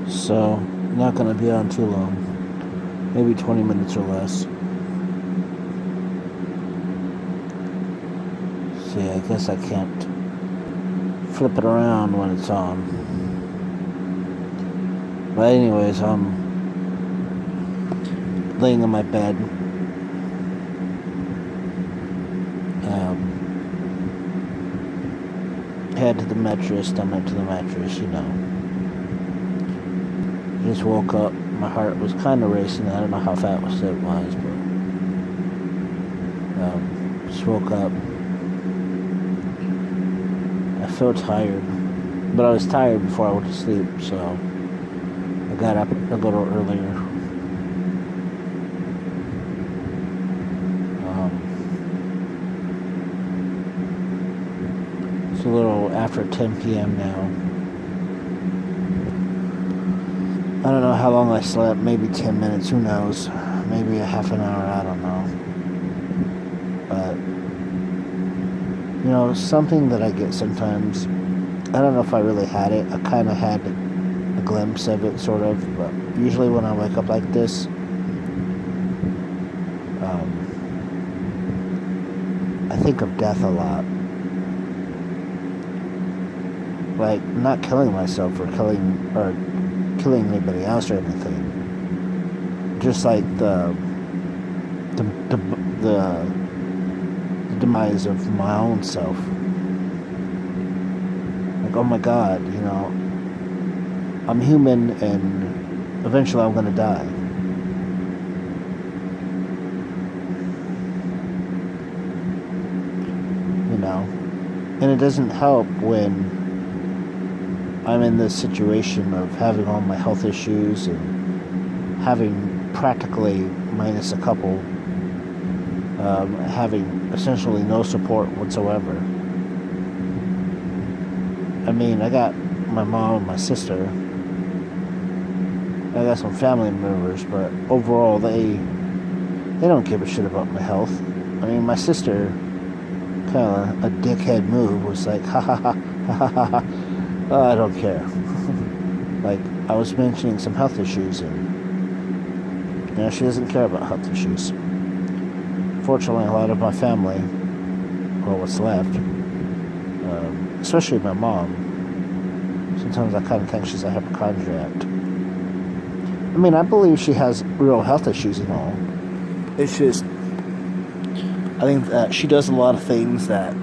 So, not gonna be on too long. Maybe 20 minutes or less. See, I guess I can't flip it around when it's on. But anyways, I'm laying in my bed. Head to the mattress, stomach to the mattress, Just woke up. My heart was kind of racing. I don't know how fast it was, but just woke up. I felt tired, but I was tired before I went to sleep, so I got up a little earlier. It's a little after 10 p.m. now. I don't know how long I slept, maybe 10 minutes, who knows? Maybe a half an hour, I don't know. But, something that I get sometimes, I don't know if I really had it. I kind of had a glimpse of it, sort of, but usually when I wake up like this, I think of death a lot. Like, not killing myself or killing anybody else or anything. Just like the demise of my own self. Like, oh my God, I'm human and eventually I'm gonna die. And it doesn't help when I'm in this situation of having all my health issues and having practically, minus a couple, having essentially no support whatsoever. I mean, I got my mom and my sister. I got some family members, but overall, they don't give a shit about my health. I mean, my sister, kind of a dickhead move, was like, ha ha ha ha ha ha. Oh, I don't care. Like, I was mentioning some health issues, and she doesn't care about health issues. Fortunately, a lot of my family, or what's left, especially my mom, sometimes I kind of think she's a hypochondriac. I mean, I believe she has real health issues and all. It's just, I think that she does a lot of things that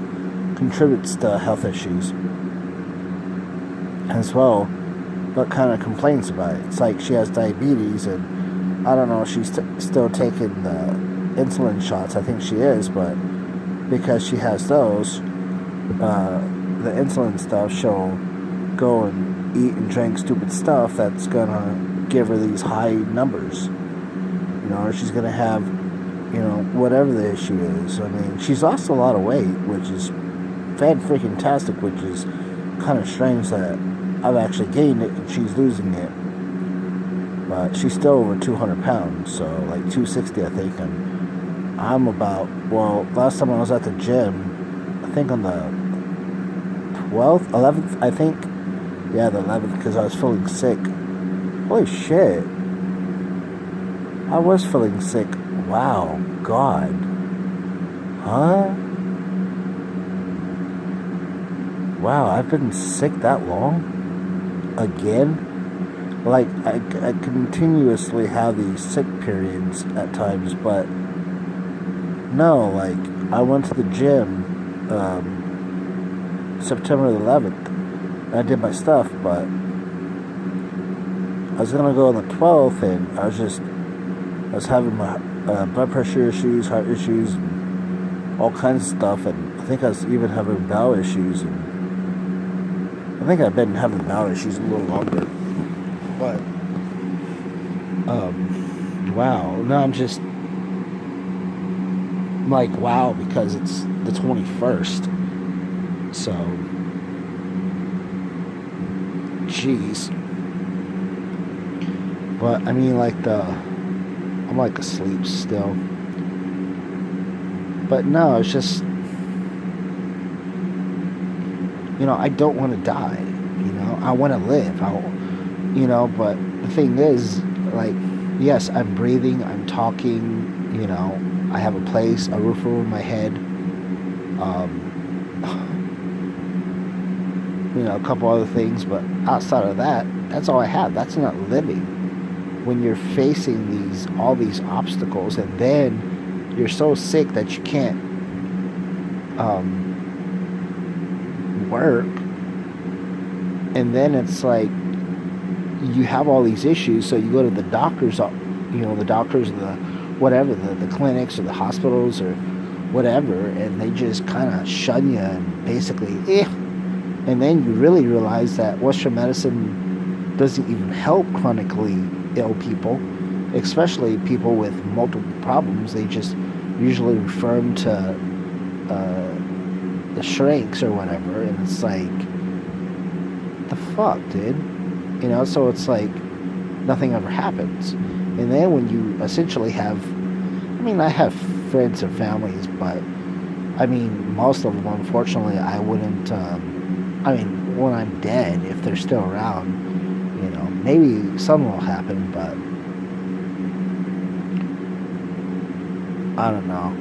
contributes to health issues as well, but kind of complains about it. It's like she has diabetes, and I don't know if she's still taking the insulin shots. I think she is, but because she has those, the insulin stuff, she'll go and eat and drink stupid stuff that's gonna give her these high numbers. Or she's gonna have, whatever the issue is. I mean, she's lost a lot of weight, which is fan-freaking-tastic, which is kind of strange that I've actually gained it and she's losing it. But she's still over 200 pounds, so like 260, I think. And I'm about, last time I was at the gym, I think on the 12th, 11th, I think. Yeah, the 11th, because I was feeling sick. Holy shit. I was feeling sick. Wow, God. Huh? Wow, I've been sick that long? Again? Like, I continuously have these sick periods at times, but no, like, I went to the gym September the 11th, and I did my stuff, but I was gonna go on the 12th, and I was having my blood pressure issues, heart issues, and all kinds of stuff, and I think I was even having bowel issues, and I think I've been having bowel issues a little longer, but, wow, no, I'm just, like, wow, because it's the 21st, so, jeez, but, I mean, like, I'm, like, asleep still, but no, it's just, I don't want to die, I want to live. But the thing is, like, yes, I'm breathing, I'm talking, I have a place, a roof over my head, um, a couple other things, but outside of that, that's all I have. That's not living. When you're facing all these obstacles, and then you're so sick that you can't work, and then it's like you have all these issues, so you go to the doctors, the doctors, the whatever, the clinics or the hospitals or whatever, and they just kind of shun you and basically, and then you really realize that Western medicine doesn't even help chronically ill people, especially people with multiple problems. They just usually refer them to the shrinks or whatever, and it's like, the fuck, dude? So it's like nothing ever happens. And then when you essentially have, I have friends and families, but most of them, unfortunately, I wouldn't, when I'm dead, if they're still around, maybe something will happen, but I don't know.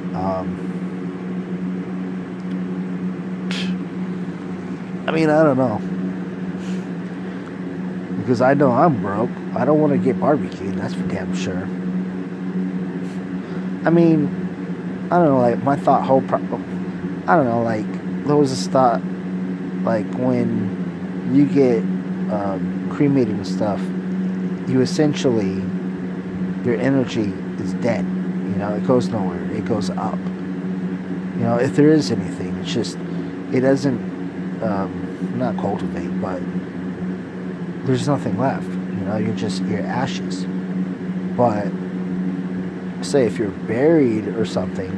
I don't know. Because I know I'm broke. I don't want to get barbecued, that's for damn sure. I don't know, like, my thought I don't know, like, there was this thought, like, when you get cremated and stuff, you essentially, your energy is dead. It goes nowhere. It goes up. If there is anything, it's just, it doesn't, not cultivate, but there's nothing left. You're ashes. But say if you're buried or something,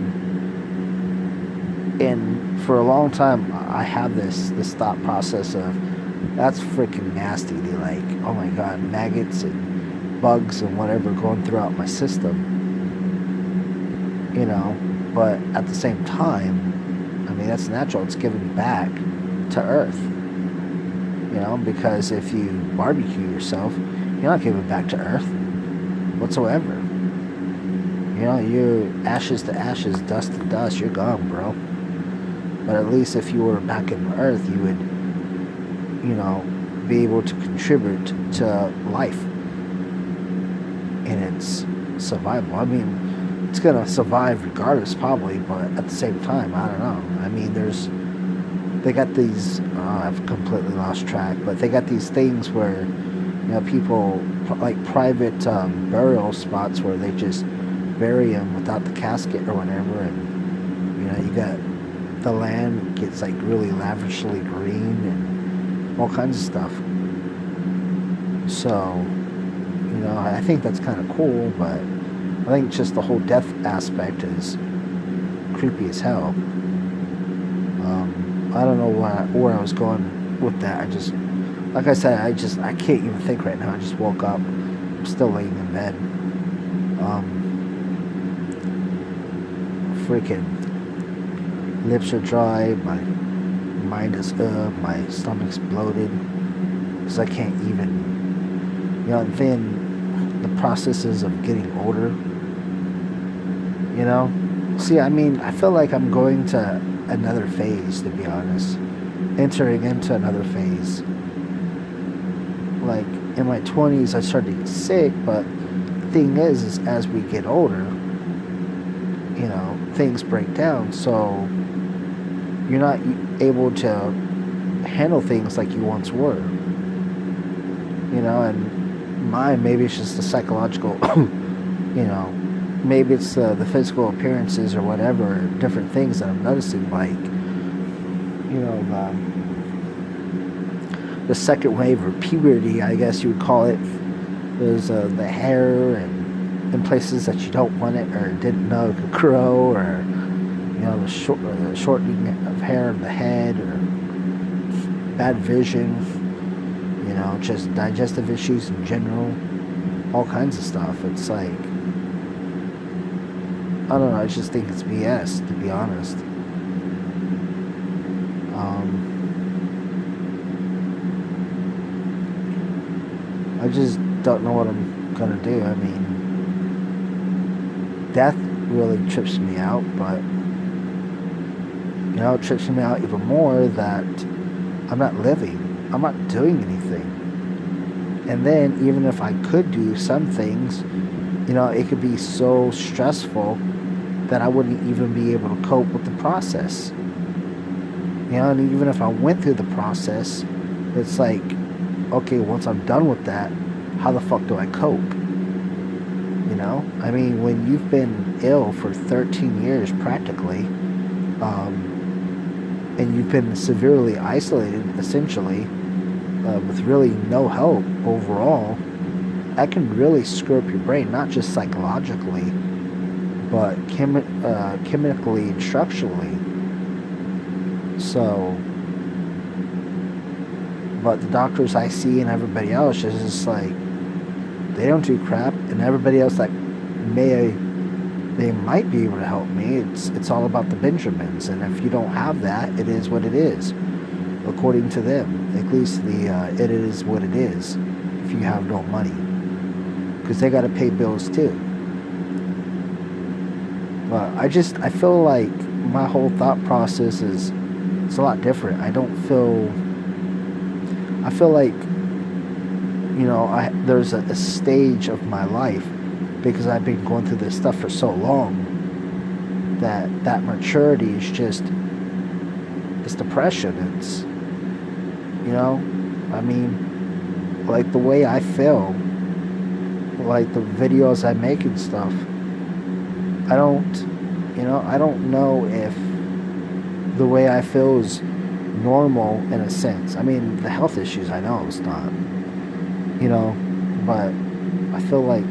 and for a long time I have this thought process of, that's freaking nasty. They're like, oh my god, maggots and bugs and whatever going throughout my system. But at the same time, that's natural. It's giving back to Earth. Because if you barbecue yourself, you're not giving back to Earth whatsoever. You're ashes to ashes, dust to dust, you're gone, bro. But at least if you were back in Earth, you would, be able to contribute to life and its survival. It's gonna survive regardless, probably, but at the same time, I don't know. They got these, I've completely lost track, but they got these things where, people, like private burial spots where they just bury them without the casket or whatever, and, you got the land gets like really lavishly green and all kinds of stuff. So, I think that's kind of cool, but I think just the whole death aspect is creepy as hell. I don't know where I was going with that. I just, like I said, I can't even think right now. I just woke up. I'm still laying in bed. Freaking lips are dry. My mind is my stomach's bloated. Because I can't even, and then the processes of getting older. See, I feel like I'm going to another phase, to be honest. Entering into another phase. Like, in my 20s, I started to get sick, but the thing is as we get older, things break down, so you're not able to handle things like you once were. And mine, maybe it's just the psychological, maybe it's the physical appearances or whatever, different things that I'm noticing, like, the second wave, or puberty, I guess you would call it. There's the hair and in places that you don't want it or didn't know it could grow, or the shortening of hair in the head, or bad vision, just digestive issues in general, all kinds of stuff. It's like, I don't know, I just think it's BS, to be honest. I just don't know what I'm gonna do. I mean, death really trips me out, but it trips me out even more that I'm not living. I'm not doing anything. And then even if I could do some things, it could be so stressful that I wouldn't even be able to cope with the process. And even if I went through the process, it's like, okay, once I'm done with that, how the fuck do I cope? I mean, when you've been ill for 13 years practically, and you've been severely isolated, essentially, with really no help overall, that can really screw up your brain, not just psychologically, but chemically and structurally. So, but the doctors I see and everybody else is just like, they don't do crap, and everybody else that they might be able to help me, it's all about the Benjamins, and if you don't have that, it is what it is, according to them. At least it is what it is if you have no money, because they got to pay bills too. But I feel like my whole thought process it's a lot different. I feel like there's a stage of my life, because I've been going through this stuff for so long, that maturity is just, it's depression. It's, I mean, like the way I feel, like the videos I make and stuff, I don't know if the way I feel is normal in a sense. I mean, the health issues, I know it's not, but I feel like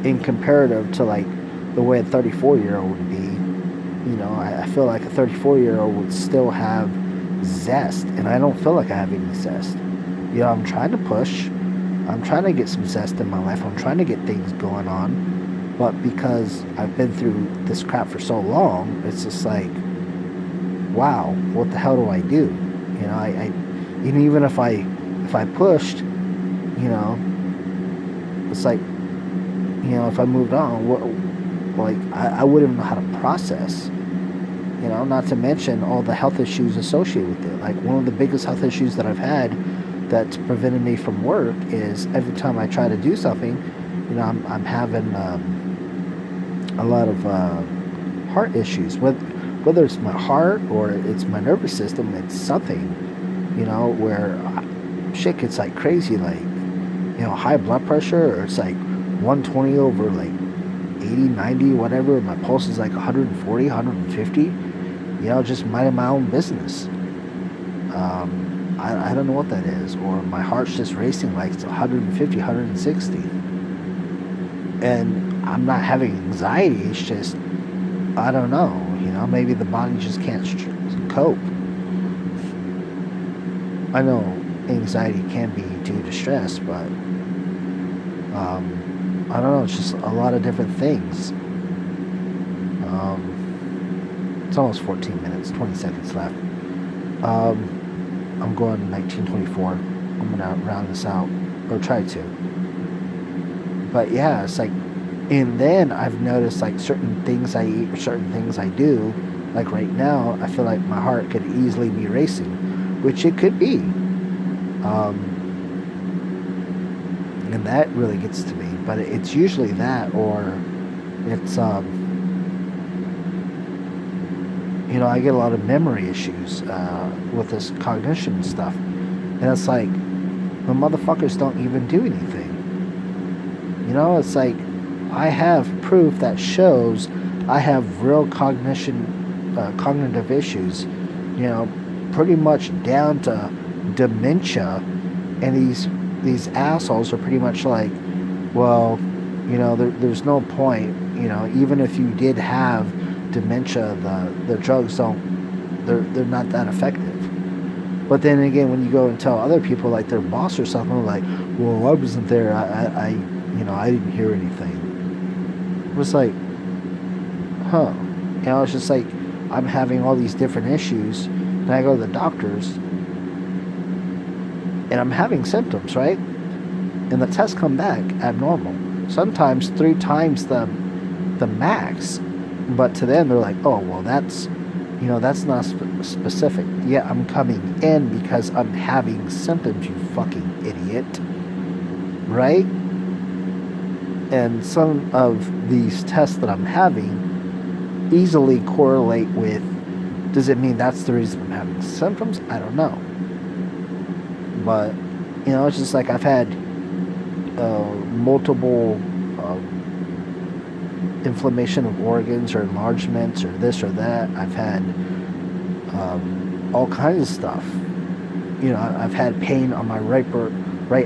in comparative to like the way a 34-year-old would be, I feel like a 34-year-old would still have zest, and I don't feel like I have any zest. I'm trying to push. I'm trying to get some zest in my life. I'm trying to get things going on, but because I've been through this crap for so long, it's just like, wow, what the hell do I do? Even if I pushed, it's like, if I moved on, I wouldn't know how to process, not to mention all the health issues associated with it. Like, one of the biggest health issues that I've had that's prevented me from work is every time I try to do something, I'm having a lot of heart issues, whether it's my heart or it's my nervous system. It's something, where shit gets like crazy, like, high blood pressure, or it's like 120 over like 80, 90, whatever. My pulse is like 140, 150, just minding my own business. I don't know what that is. Or my heart's just racing like it's 150, 160. And I'm not having anxiety, it's just, I don't know, maybe the body just can't cope. I know anxiety can be due to stress, but I don't know, it's just a lot of different things. It's almost 14 minutes, 20 seconds left. I'm going 1924. I'm gonna round this out, or try to. But yeah, it's like, and then I've noticed like certain things I eat or certain things I do, like right now, I feel like my heart could easily be racing, which it could be. And that really gets to me, but it's usually that, or it's, I get a lot of memory issues with this cognition stuff, and it's like, the motherfuckers don't even do anything. It's like, I have proof that shows I have real cognitive issues, pretty much down to dementia, and these assholes are pretty much like, well, there's no point, even if you did have dementia, the drugs they're not that effective. But then again, when you go and tell other people, like their boss or something, like, well, I wasn't there, I didn't hear anything. It was like, huh. It's just like, I'm having all these different issues, and I go to the doctors, and I'm having symptoms, right? and the tests come back abnormal. Sometimes 3 times the max, but to them they're like, oh well, that's not specific. Yeah, I'm coming in because I'm having symptoms, you fucking idiot, right? And some of these tests that I'm having easily correlate with, does it mean that's the reason I'm having symptoms? I don't know. But, it's just like I've had multiple inflammation of organs or enlargements or this or that. I've had all kinds of stuff. I've had pain on my right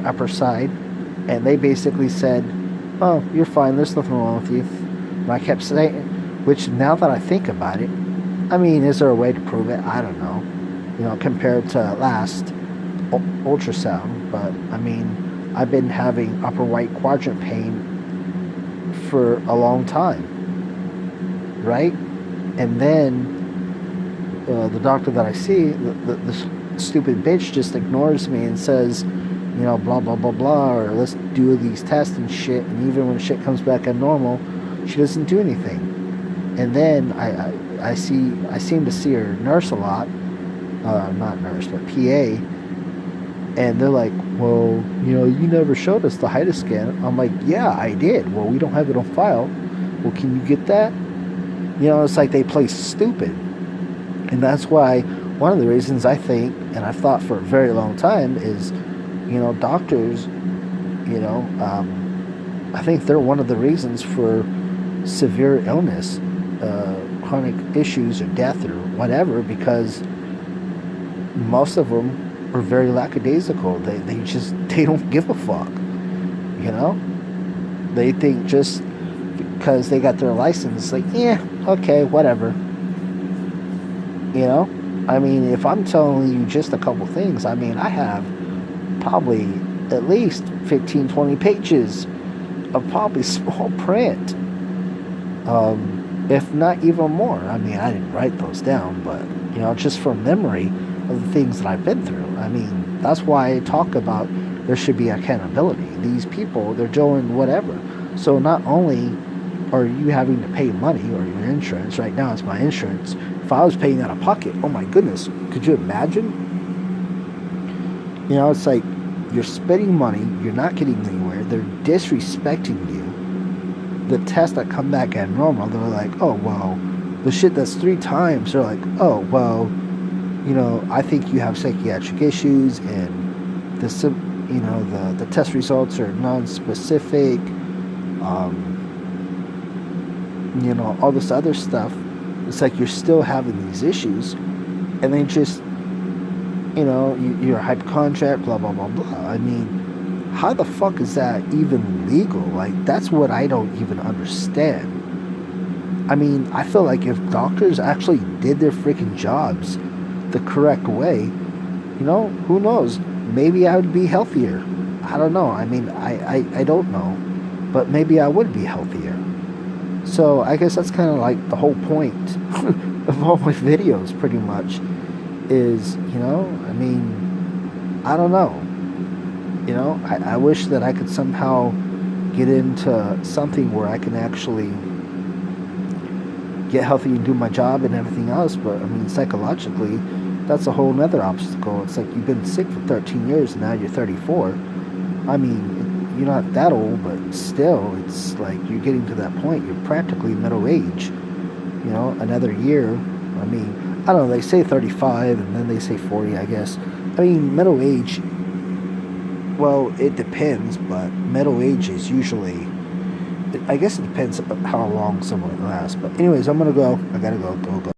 upper side, and they basically said, oh, you're fine, there's nothing wrong with you. And I kept saying, which now that I think about it, I mean, is there a way to prove it? I don't know. Compared to last ultrasound, but I mean, I've been having upper right quadrant pain for a long time, right? And then the doctor that I see, the stupid bitch just ignores me and says, blah blah blah blah, or let's do these tests and shit, and even when shit comes back abnormal, she doesn't do anything. And then I seem to see her nurse a lot, not nurse, but PA, and they're like, well, you never showed us the HIDA scan. I'm like, yeah, I did. Well, we don't have it on file. Well, can you get that? It's like they play stupid. And that's why one of the reasons I think, and I've thought for a very long time, is, doctors, I think they're one of the reasons for severe illness, chronic issues or death or whatever, because most of them are very lackadaisical. They don't give a fuck. They think just because they got their license, like, yeah, okay, whatever. I mean, if I'm telling you just a couple things, I mean, I have probably at least 15, 20 pages of probably small print. If not even more. I mean, I didn't write those down, but, just from memory of the things that I've been through. I mean, that's why I talk about there should be accountability. These people, they're doing whatever. So not only are you having to pay money or your insurance, right now it's my insurance. If I was paying out of pocket, oh my goodness, could you imagine? It's like you're spending money, you're not getting anywhere, they're disrespecting you. The tests that come back abnormal, they're like, oh, well, the shit that's 3 times, they're like, oh, well, I think you have psychiatric issues, and the test results are non-specific, all this other stuff. It's like you're still having these issues, and they just, you're a hypochondriac, blah, blah, blah, blah. I mean, how the fuck is that even legal? Like, that's what I don't even understand. I mean, I feel like if doctors actually did their freaking jobs the correct way, who knows? Maybe I would be healthier. I don't know. I mean, I don't know. But maybe I would be healthier. So I guess that's kind of like the whole point of all my videos, pretty much, is, I mean, I don't know. I wish that I could somehow get into something where I can actually get healthy and do my job and everything else, but I mean, psychologically, that's a whole nother obstacle. It's like you've been sick for 13 years and now you're 34. I mean, you're not that old, but still, it's like you're getting to that point. You're practically middle age. Another year. I mean, I don't know, they say 35 and then they say 40, I guess. I mean, middle age, well, it depends, but middle age is usually, I guess it depends how long someone lasts. But anyways, I'm going to go. I got to go.